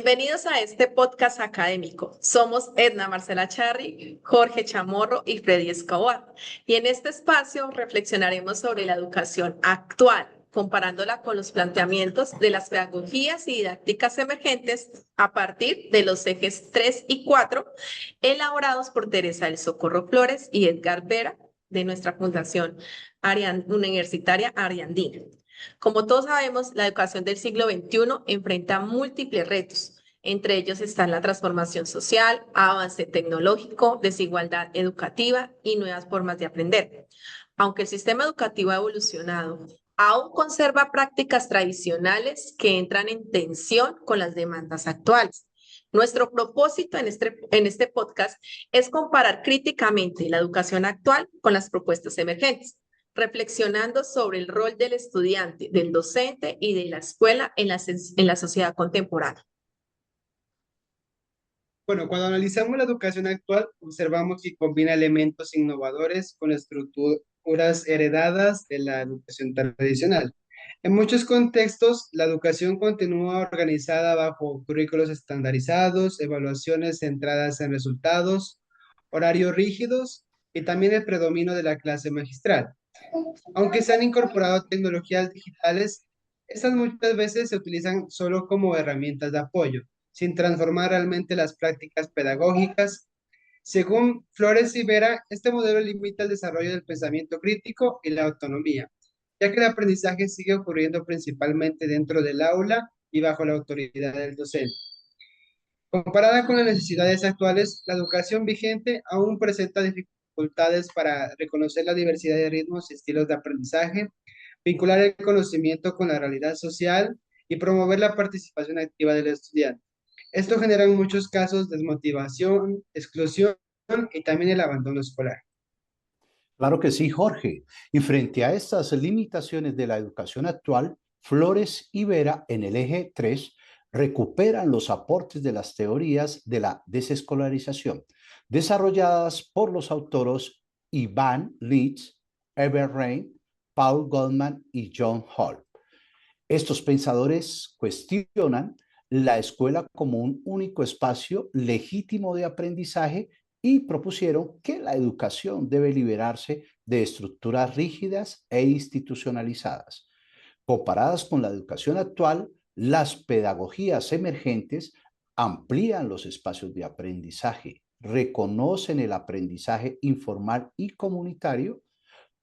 Bienvenidos a este podcast académico. Somos Edna Marcela Charri, Jorge Chamorro y Freddy Escobar. Y en este espacio reflexionaremos sobre la educación actual, comparándola con los planteamientos de las pedagogías y didácticas emergentes a partir de los ejes 3 y 4, elaborados por Teresa del Socorro Flores y Edgar Vera, de nuestra Fundación Universitaria Ariandina. Como todos sabemos, la educación del siglo XXI enfrenta múltiples retos. Entre ellos están la transformación social, avance tecnológico, desigualdad educativa y nuevas formas de aprender. Aunque el sistema educativo ha evolucionado, aún conserva prácticas tradicionales que entran en tensión con las demandas actuales. Nuestro propósito en este podcast es comparar críticamente la educación actual con las propuestas emergentes, reflexionando sobre el rol del estudiante, del docente y de la escuela en la sociedad contemporánea. Bueno, cuando analizamos la educación actual, observamos que combina elementos innovadores con estructuras heredadas de la educación tradicional. En muchos contextos, la educación continúa organizada bajo currículos estandarizados, evaluaciones centradas en resultados, horarios rígidos y también el predominio de la clase magistral. Aunque se han incorporado tecnologías digitales, estas muchas veces se utilizan solo como herramientas de apoyo, sin transformar realmente las prácticas pedagógicas. Según Flores y Vera, este modelo limita el desarrollo del pensamiento crítico y la autonomía, ya que el aprendizaje sigue ocurriendo principalmente dentro del aula y bajo la autoridad del docente. Comparada con las necesidades actuales, la educación vigente aún presenta dificultades para reconocer la diversidad de ritmos y estilos de aprendizaje, vincular el conocimiento con la realidad social y promover la participación activa del estudiante. Esto genera en muchos casos desmotivación, exclusión y también el abandono escolar. Claro que sí, Jorge. Y frente a estas limitaciones de la educación actual, Flores y Vera en el eje 3 recuperan los aportes de las teorías de la desescolarización, desarrolladas por los autores Ivan Litz, Eber Rein, Paul Goldman y John Hall. Estos pensadores cuestionan la escuela como un único espacio legítimo de aprendizaje y propusieron que la educación debe liberarse de estructuras rígidas e institucionalizadas. Comparadas con la educación actual, las pedagogías emergentes amplían los espacios de aprendizaje, reconocen el aprendizaje informal y comunitario,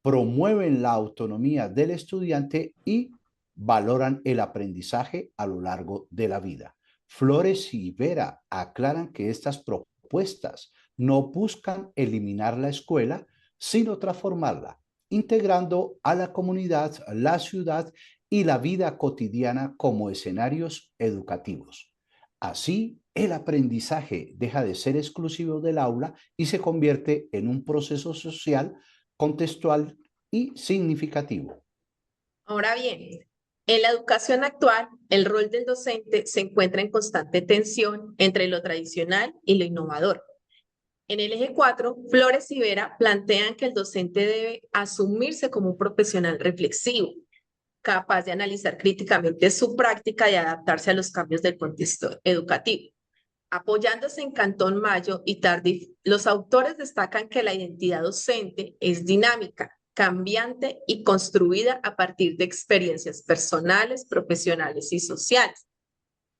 promueven la autonomía del estudiante y valoran el aprendizaje a lo largo de la vida. Flores y Vera aclaran que estas propuestas no buscan eliminar la escuela, sino transformarla, integrando a la comunidad, la ciudad y la vida cotidiana como escenarios educativos. Así, el aprendizaje deja de ser exclusivo del aula y se convierte en un proceso social, contextual y significativo. Ahora bien, en la educación actual, el rol del docente se encuentra en constante tensión entre lo tradicional y lo innovador. En el eje 4, Flores y Vera plantean que el docente debe asumirse como un profesional reflexivo, capaz de analizar críticamente su práctica y adaptarse a los cambios del contexto educativo. Apoyándose en Cantón Mayo y Tardif, los autores destacan que la identidad docente es dinámica, cambiante y construida a partir de experiencias personales, profesionales y sociales.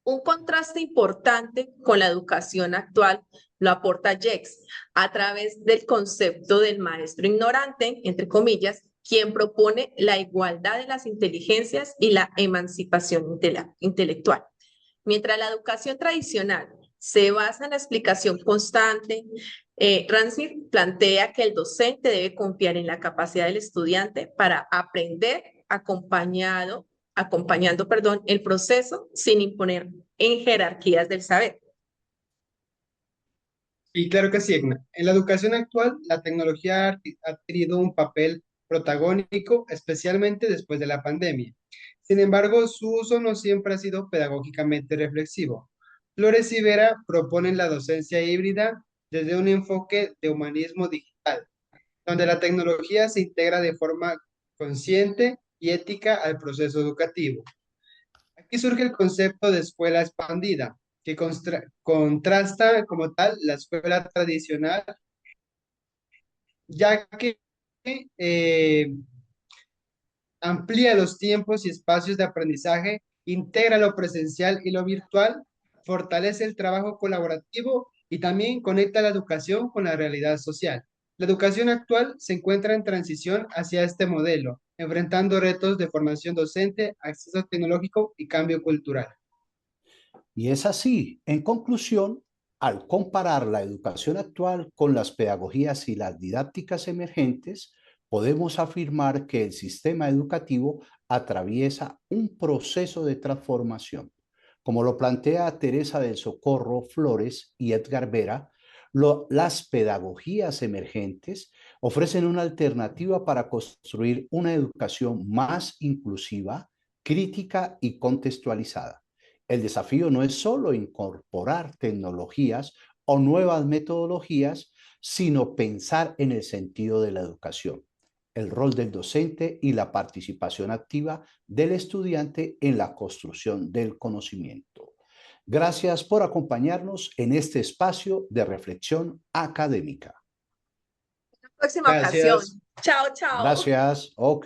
Un contraste importante con la educación actual lo aporta Jex a través del concepto del maestro ignorante, entre comillas, quien propone la igualdad de las inteligencias y la emancipación intelectual. Mientras la educación tradicional se basa en la explicación constante, Rancière plantea que el docente debe confiar en la capacidad del estudiante para aprender acompañando el proceso sin imponer en jerarquías del saber. Y claro que sí, Egna. En la educación actual, la tecnología ha tenido un papel protagónico, especialmente después de la pandemia. Sin embargo, su uso no siempre ha sido pedagógicamente reflexivo. Flores y Vera proponen la docencia híbrida desde un enfoque de humanismo digital, donde la tecnología se integra de forma consciente y ética al proceso educativo. Aquí surge el concepto de escuela expandida, que contrasta como tal la escuela tradicional, ya que eh, amplía los tiempos y espacios de aprendizaje, integra lo presencial y lo virtual, fortalece el trabajo colaborativo y también conecta la educación con la realidad social. La educación actual se encuentra en transición hacia este modelo, enfrentando retos de formación docente, acceso tecnológico y cambio cultural. Y es así, en conclusión, al comparar la educación actual con las pedagogías y las didácticas emergentes, podemos afirmar que el sistema educativo atraviesa un proceso de transformación. Como lo plantea Teresa del Socorro Flores y Edgar Vera, las pedagogías emergentes ofrecen una alternativa para construir una educación más inclusiva, crítica y contextualizada. El desafío no es solo incorporar tecnologías o nuevas metodologías, sino pensar en el sentido de la educación, el rol del docente y la participación activa del estudiante en la construcción del conocimiento. Gracias por acompañarnos en este espacio de reflexión académica. Próxima Gracias. ocasión. Chao, chao. Gracias. Ok.